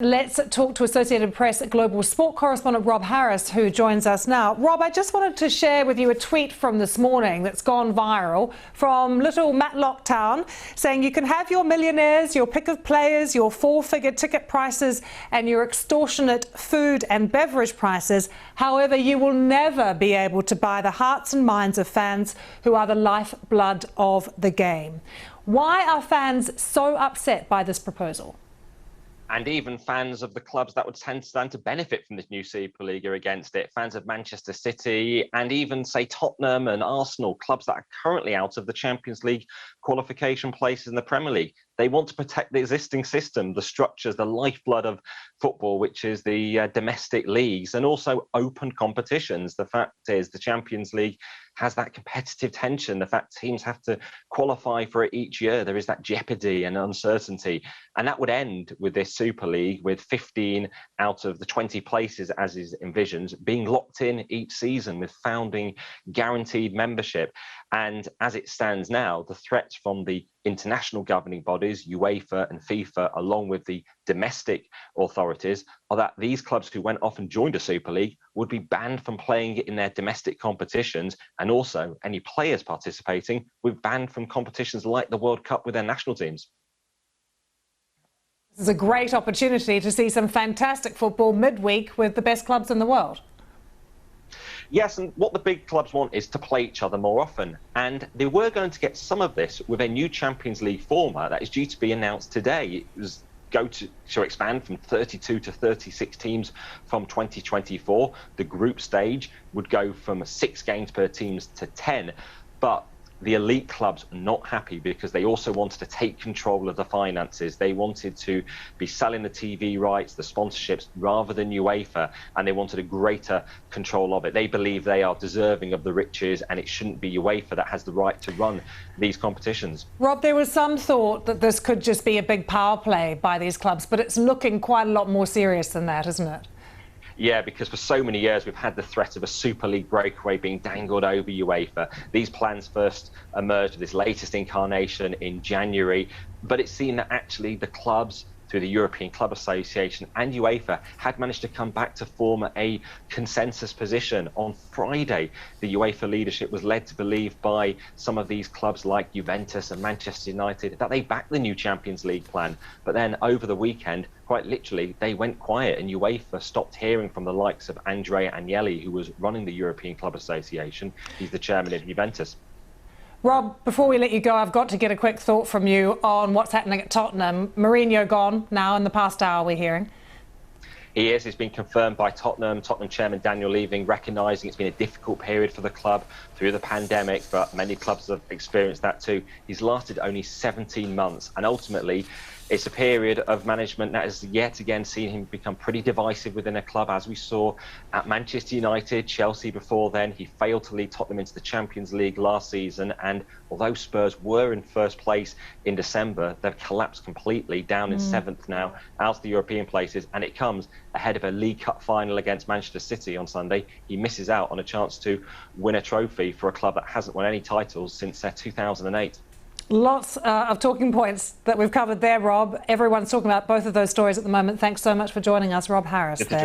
Let's talk to Associated Press global sport correspondent Rob Harris, who joins us now. Rob, I just wanted to share with you a tweet from this morning that's gone viral from little Matlock Town, saying you can have your millionaires, your pick of players, your four-figure ticket prices and your extortionate food and beverage prices. However, you will never be able to buy the hearts and minds of fans who are the lifeblood of the game. Why are fans so upset by this proposal? And even fans of the clubs that would stand to benefit from this new Super League are against it. Fans of Manchester City and even, say, Tottenham and Arsenal, clubs that are currently out of the Champions League qualification places in the Premier League. They want to protect the existing system, the structures, the lifeblood of football, which is the domestic leagues and also open competitions. The fact is the Champions League has that competitive tension. The fact teams have to qualify for it each year. There is that jeopardy and uncertainty. And that would end with this Super League with 15 out of the 20 places, as is envisioned, being locked in each season with founding guaranteed membership. And as it stands now, the threats from the international governing bodies, UEFA and FIFA, along with the domestic authorities, are that these clubs who went off and joined a Super League would be banned from playing it in their domestic competitions, and also any players participating would be banned from competitions like the World Cup with their national teams. This is a great opportunity to see some fantastic football midweek with the best clubs in the world. Yes, and what the big clubs want is to play each other more often. And they were going to get some of this with a new Champions League format that is due to be announced today. It was to expand from 32 to 36 teams from 2024. The group stage would go from 6 games per team to 10. But the elite clubs are not happy because they also wanted to take control of the finances. They wanted to be selling the TV rights, the sponsorships, rather than UEFA, and they wanted a greater control of it. They believe they are deserving of the riches, and it shouldn't be UEFA that has the right to run these competitions. Rob, there was some thought that this could just be a big power play by these clubs, but it's looking quite a lot more serious than that, isn't it? Yeah, because for so many years we've had the threat of a Super League breakaway being dangled over UEFA. These plans first emerged with this latest incarnation in January, but it seemed that actually the clubs, through the European Club Association and UEFA, had managed to come back to form a consensus position. On Friday, the UEFA leadership was led to believe by some of these clubs like Juventus and Manchester United that they backed the new Champions League plan. But then over the weekend, quite literally, they went quiet and UEFA stopped hearing from the likes of Andrea Agnelli, who was running the European Club Association. He's the chairman of Juventus. Rob, before we let you go, I've got to get a quick thought from you on what's happening at Tottenham. Mourinho gone now in the past hour, we're hearing. He is. It's been confirmed by Tottenham chairman Daniel Levy, recognising it's been a difficult period for the club through the pandemic, but many clubs have experienced that too. He's lasted only 17 months, and ultimately it's a period of management that has yet again seen him become pretty divisive within a club, as we saw at Manchester United, Chelsea before then. He failed to lead Tottenham into the Champions League last season, and although Spurs were in first place in December, they've collapsed completely, down in 7th now, out of the European places, and it comes ahead of a League Cup final against Manchester City on Sunday. He misses out on a chance to win a trophy for a club that hasn't won any titles since 2008. Lots of talking points that we've covered there, Rob. Everyone's talking about both of those stories at the moment. Thanks so much for joining us, Rob Harris there.